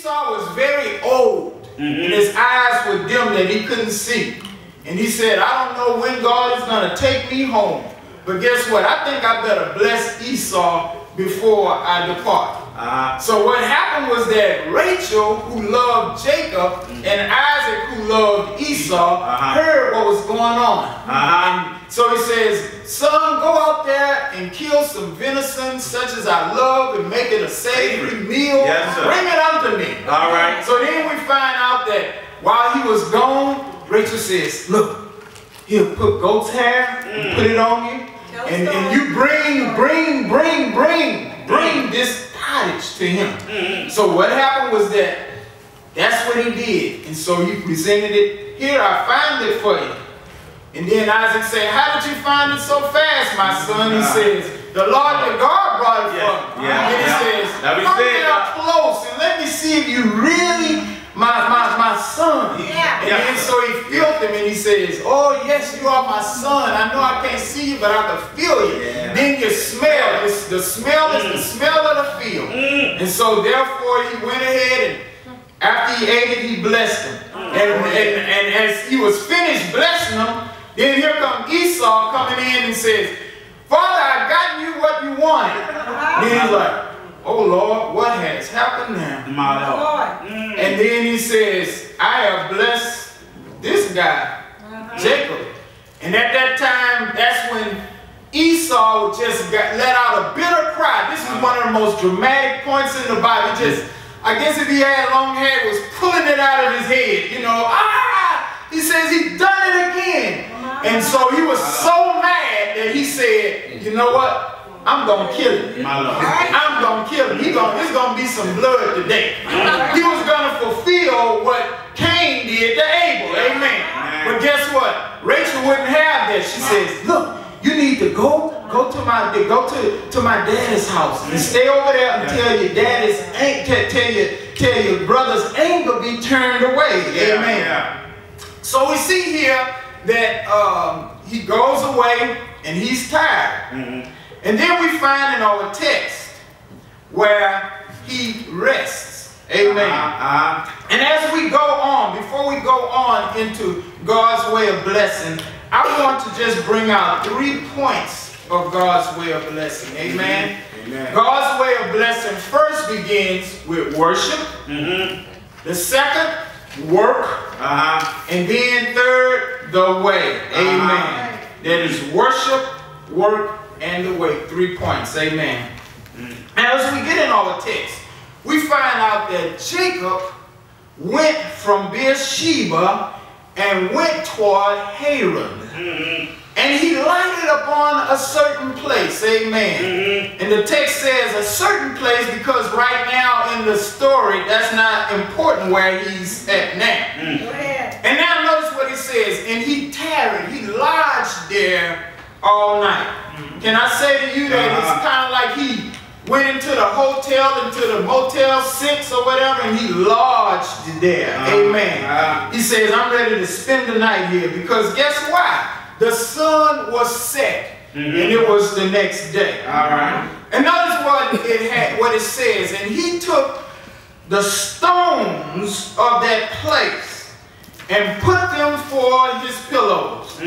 Esau was very old, and his eyes were dim that he couldn't see. And he said, I don't know when God is going to take me home. But guess what? I think I better bless Esau before I depart. So what happened was that Rachel, who loved Jacob, and Isaac, who loved Esau, heard what was going on. And so he says, son, go out there and kill some venison such as I love and make it a savory meal. Bring it unto me. All right. So then we find out that while he was gone, Rachel says, look, he'll put goat's hair and put it on you. And you bring this pottage to him. So what happened was that's what he did. And so he presented it. Here, I found it for you. And then Isaac said, how did you find it so fast, my son? He says, the Lord your God brought it for me. And he says, come here close and let me see if you really my son. And then so he felt him and he says, oh yes, you are my son. I know I can't see you, but I can feel you. Then you smell. The smell is the smell of the field. And so therefore he went ahead and after he ate it, he blessed him. And as he was finished blessing him, then here comes Esau coming in and says, Father, I've gotten you what you wanted. Then he's like, oh Lord, what has happened now? My Lord. And then he says, I have blessed this guy, Jacob. And at that time, that's when Esau just let out a bitter cry. This is one of the most dramatic points in the Bible. I guess if he had long hair, it was pulling it out of his head. You know, he says he's done it again. And so he was so mad that he said, you know what? I'm going to kill him. I'm going to kill him. There's going to be some blood today. He was going to fulfill what Cain did to Abel. Amen. But guess what? Rachel wouldn't have that. She says, look, you need to go to my daddy's house and stay over there until tell your brother's anger be turned away. Amen. So we see here that he goes away and he's tired. And then we find in our text where he rests. Amen. And as we go on, before we go on into God's way of blessing, I want to just bring out 3 points of God's way of blessing. Amen. God's way of blessing first begins with worship. The second, work. And then third, the way. Amen. That is worship, work, and the way. 3 points. Amen. Now as we get in our text, we find out that Jacob went from Beersheba and went toward Haran. And he lighted upon a certain place. Amen. And the text says a certain place because right now in the story, that's not important where he's at now. Go ahead. And now notice what he says. And he tarried. He lodged there all night. Can I say to you that it's kind of like he went into the hotel, into the Motel 6 or whatever, and he lodged there. Amen. He says, I'm ready to spend the night here because guess why? The sun was set, and it was the next day. And notice what it says. And he took the stones of that place and put them for his pillows.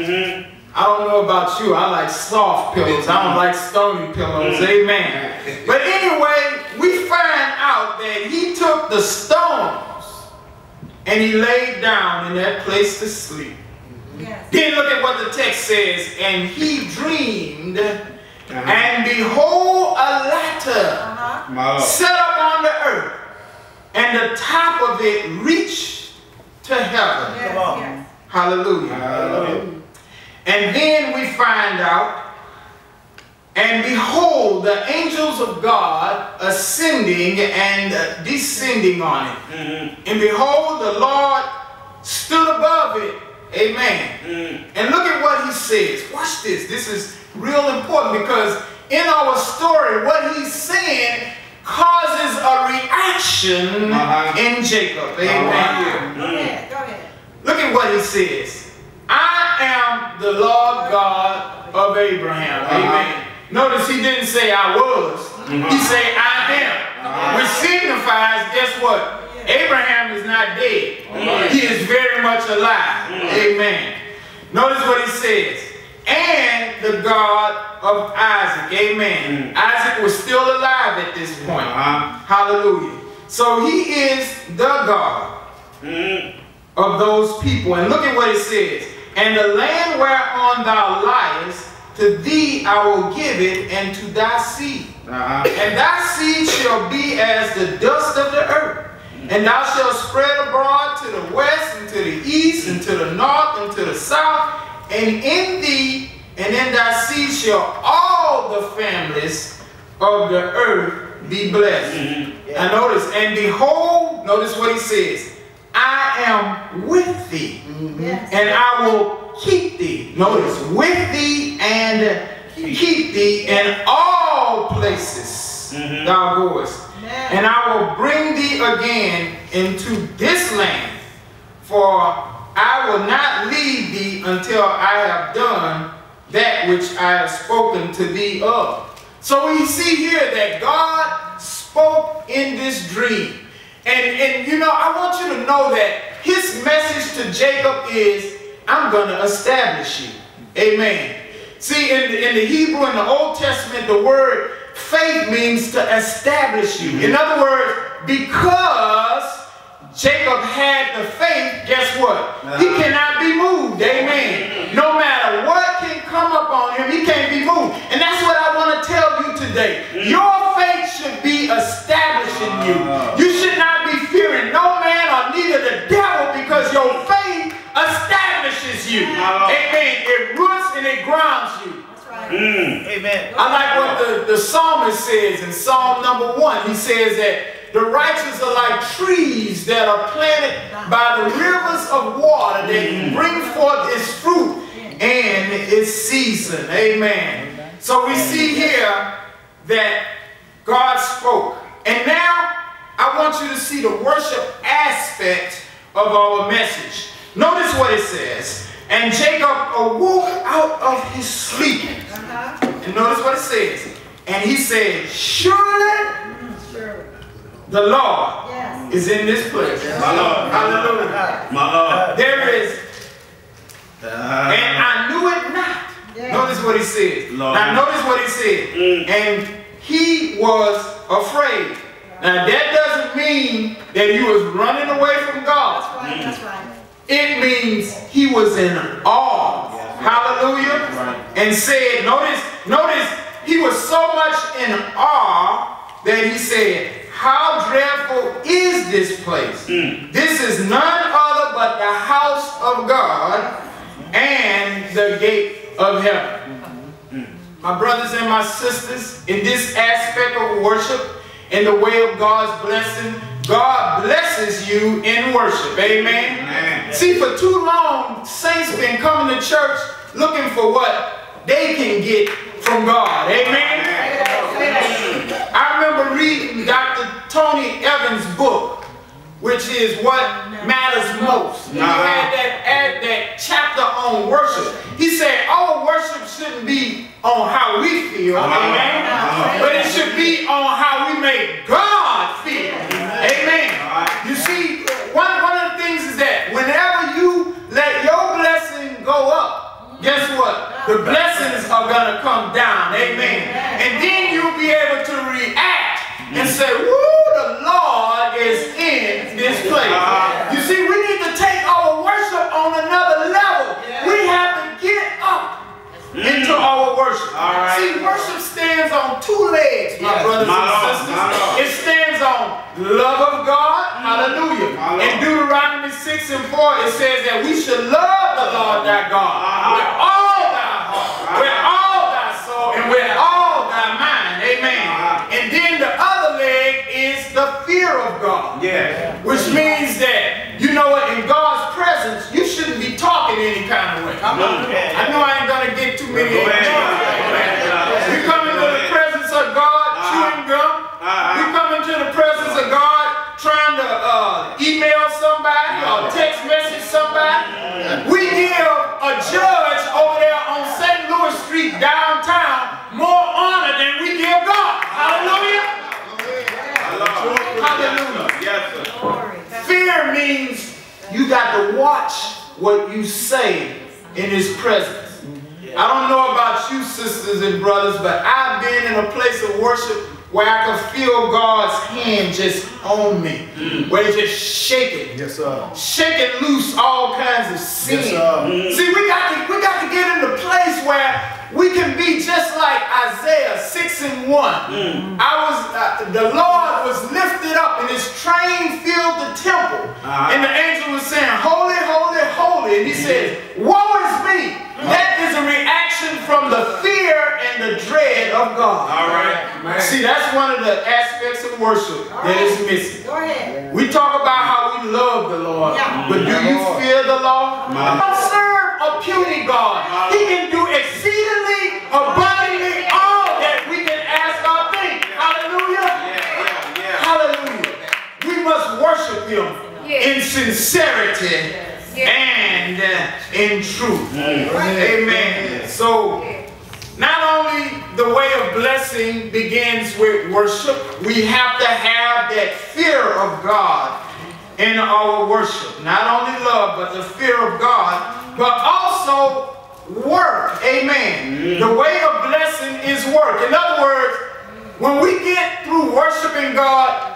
I don't know about you. I like soft pillows. I don't like stony pillows. Amen. But anyway, we find out that he took the stones and he laid down in that place to sleep. Then look at what the text says. And he dreamed, and behold, a ladder set up on the earth, and the top of it reached to heaven. Hallelujah. Hallelujah. And then we find out, and behold, the angels of God ascending and descending on it. And behold, the Lord stood above it. Amen. And look at what he says. Watch this. This is real important because in our story, what he's saying causes a reaction in Jacob. Amen. Go ahead. Go ahead. Look at what he says. I am the Lord God of Abraham. Amen. Notice he didn't say I was. He said I am. Which signifies, guess what? Abraham is not dead. He is very much alive. Amen. Notice what he says. And the God of Isaac. Amen. Isaac was still alive at this point. Hallelujah. So he is the God of those people. And look at what it says. And the land whereon thou liest, to thee I will give it, and to thy seed. And thy seed shall be as the dust of the earth. And thou shalt spread abroad to the west, and to the east, and to the north, and to the south. And in thee and in thy seed shall all the families of the earth be blessed. And notice, and behold, notice what he says. I am with thee, and I will keep thee. Notice, with thee and keep thee in all places thou goest. And I will bring thee again into this land, for I will not leave thee until I have done that which I have spoken to thee of. So we see here that God spoke in this dream. And you know, I want you to know that his message to Jacob is, I'm going to establish you. Amen. See, in the Hebrew, in the Old Testament, the word faith means to establish you. In other words, because Jacob had the faith, guess what? He cannot be moved. Amen. No matter what can come up on him, he can't be moved. And that's what I want to tell you today. Your faith should be establishing you. You should not be fearing no man or neither the devil, because your faith establishes you. Amen. It roots and it grounds you. Amen. I like what the psalmist says in Psalm number 1. He says that the righteous are like trees that are planted by the rivers of water that can bring forth its fruit and its season. Amen. So we see here that God spoke. And now I want you to see the worship aspect of our message. Notice what it says. And Jacob awoke out of his sleep. And notice what it says. And he said, surely the Lord is in this place. Hallelujah. There is. And I knew it not. Notice what he says. Now notice what he said. And he was afraid. Now that doesn't mean that he was running away from God. That's right. That's right. It means he was in awe. Hallelujah. And said, notice, he was so much in awe that he said, how dreadful is this place? This is none other but the house of God and the gate of heaven. My brothers and my sisters, in this aspect of worship, in the way of God's blessing, God blesses you in worship. Amen. Amen. See, for too long, saints been coming to church looking for what they can get from God. Amen. Amen. I remember reading Dr. Tony Evans' book, which is What Matters Most. He had that chapter on worship. He said our worship shouldn't be on how we feel, amen, but it should be on how we make God feel. Amen. You see, one of the things is that whenever you let your blessing go up, guess what? The blessings are going to come down. Amen. And then you'll be able to react and say, woo, the Lord is in this place. You see, we need to take our worship on another level. We have to get up into our worship. See, worship stands on two legs, my brothers and sisters. It stands on love of God. Hallelujah. In Deuteronomy 6 and 4, it says that we should love the Lord thy God with all thy heart, with all thy soul, and with all thy mind. Amen. And then the other leg is the fear of God. Which means that, you know what, in God's presence, you shouldn't be talking any kind of way. I know I ain't going to get too many. We come into the presence of God chewing gum. We come into the presence of God trying to email somebody or text message somebody. We give a judge over there on St. Louis Street downtown more honor than we give God. Hallelujah. Hallelujah. Yes, sir. means you got to watch what you say in his presence. I don't know about you, sisters and brothers, but I've been in a place of worship where I can feel God's hand just on me, where it's just shaking, shaking loose all kinds of sin. See, we got to get in the place where we can be just like Isaiah 6:1. The Lord was lifted up and his train filled the temple. And the angel was saying, holy, holy, holy. And he said, woe is me. That is a reaction from the fear and the dread of God. All right. See, that's one of the aspects of worship that is missing. Go ahead. We talk about how we love the Lord, but do you fear the Lord? Don't serve a puny God. He can do exceedingly abundantly all that we can ask or think. Hallelujah. Hallelujah. We must worship him in sincerity and in truth. Amen. So, not only the way of blessing begins with worship, we have to have that fear of God in our worship. Not only love, but the fear of God, but also work. Amen. The way of blessing is work. In other words, when we get through worshiping God,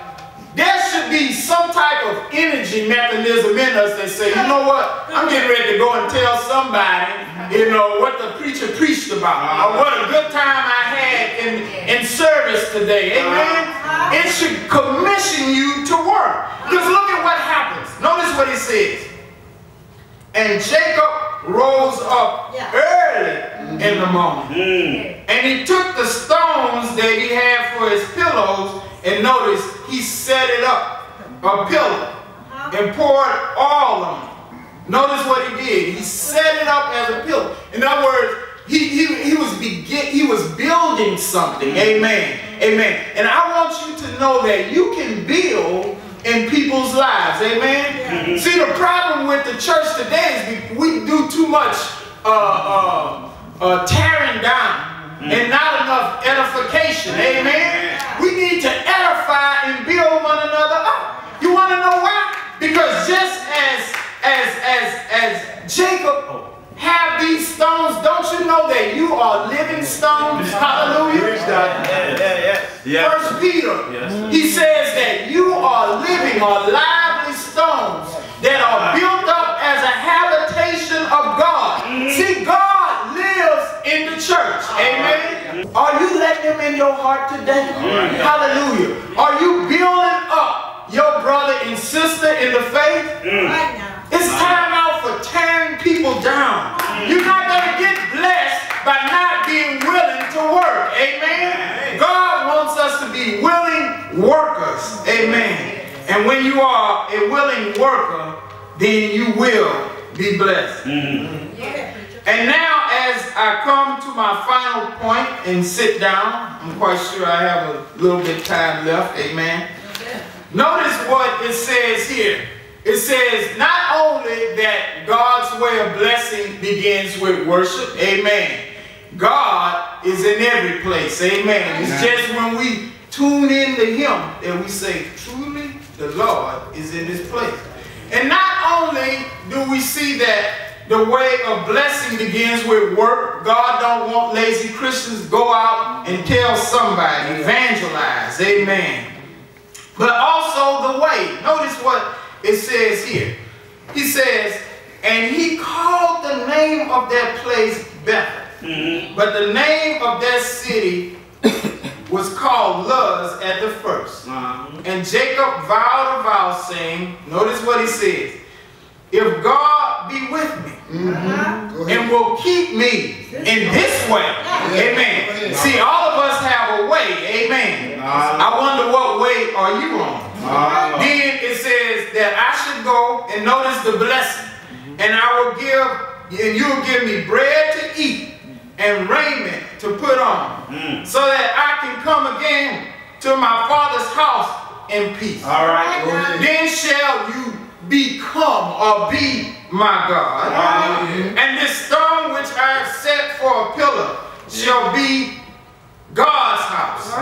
there should be some type of energy mechanism in us that say, you know what, I'm getting ready to go and tell somebody, you know, what the preacher preached about, or what a good time I had in service today. Amen. It should commission you to work. Because look at what happens. Notice what he says. And Jacob rose up early in the morning. And he took the stones that he had for his pillows, and notice he set it up, a pillow, and poured oil on it. Notice what he did. He set it up as a pillow. In other words, he was building something. Amen. Amen. And I want you to know that you can build in people's lives. Amen. See, the problem with the church today is we do too much tearing down and not enough edification. Amen. We need to edify and build one another up. You want to know why? Because just as Jacob have these stones, don't you know that you are living stones? Hallelujah. First Peter, he says that you are living or lively stones that are built up as a habitation of God. See, God lives in the church. Amen. Are you letting him in your heart today? Hallelujah. Are you building up your brother and sister in the faith? Right now. It's time out for tearing people down. You're not going to get blessed by not being willing to work. Amen. God wants us to be willing workers. Amen. And when you are a willing worker, then you will be blessed. And now, as I come to my final point and sit down, I'm quite sure I have a little bit of time left. Amen. Notice what it says here. It says not only that God's way of blessing begins with worship. Amen. God is in every place. Amen. It's just when we tune into him that we say, truly, the Lord is in this place. And not only do we see that the way of blessing begins with work. God don't want lazy Christians. Go out and tell somebody. Evangelize. Amen. But also the way. Notice what it says here. He says, and he called the name of that place Bethel. But the name of that city was called Luz at the first. And Jacob vowed a vow saying, notice what he says, if God be with me and will keep me in this way. Amen. See, all of us have a way. Amen. I wonder what way are you on? Then it says that I should go, and notice the blessing, and I will give, and you'll give me bread to eat and raiment to put on, so that I can come again to my father's house in peace. All right. Then shall you become or be my God. And this stone which I have set for a pillar shall be God's house.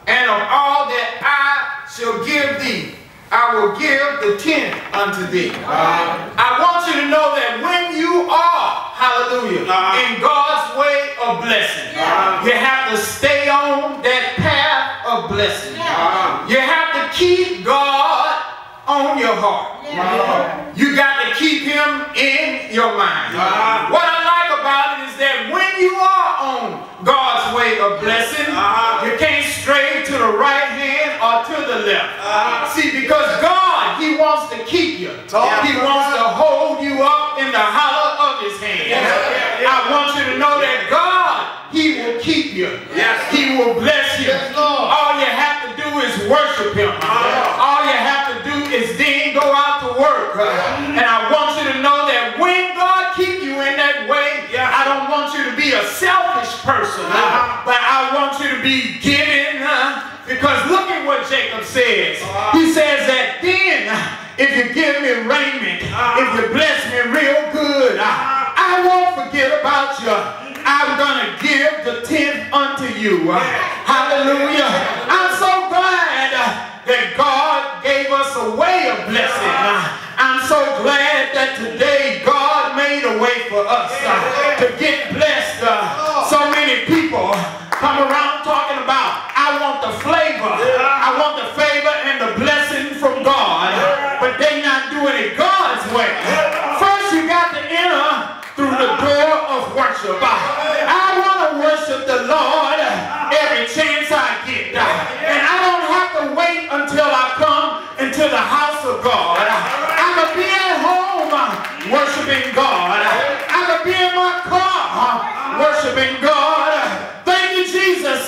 And of all that I shall give thee, I will give the 10th unto thee. I want you to know that when you are, hallelujah, in God's way of blessing, you have to stay on that path of blessing. You have to keep God on your heart. You got to keep him in your mind. What I like about it is that when you are on God's way of blessing, you can't stray to the right hand or to the left. See, because God, he wants to keep you. He wants to hold you up in the hollow of his hand. I want you to know that God, he will keep you. He will bless you. All you have to do is worship him. All you have to do is then go out to work. And I want you to know that when God keeps you in that way, I don't want you to be a selfish person, but I want you to be giving, because look at what Jacob says. He says that then, if you give me raiment, if you bless me real good, I won't forget about you. I'm going to give the 10th unto you. Hallelujah. I'm so glad that God gave us a way of blessing. I'm so glad that today God made a way for us to get blessed. So many people come around talking about, I want the flavor. I want the favor and the blessing from God. But they're not doing it God's way. First you got to enter through the door of worship. I want to worship the Lord every chance I get. And I don't have to wait until I come into the house of God. I could be at home worshiping God. I could be in my car worshiping God. Thank you, Jesus.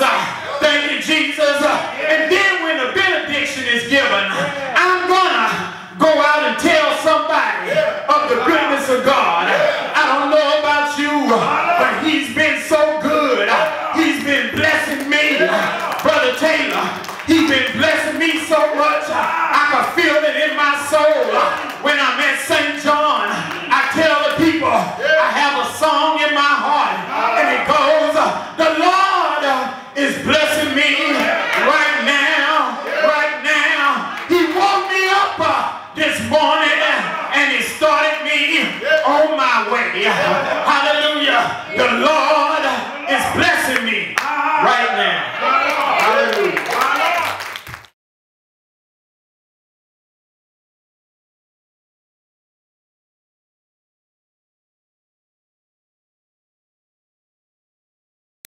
Thank you, Jesus. And then when the benediction is given, I'm going to go out and tell somebody of the goodness of God. I don't know about you, but he's been so good. He's been blessing me. Brother Taylor, he's been blessing me so much. I can feel it in my soul when I'm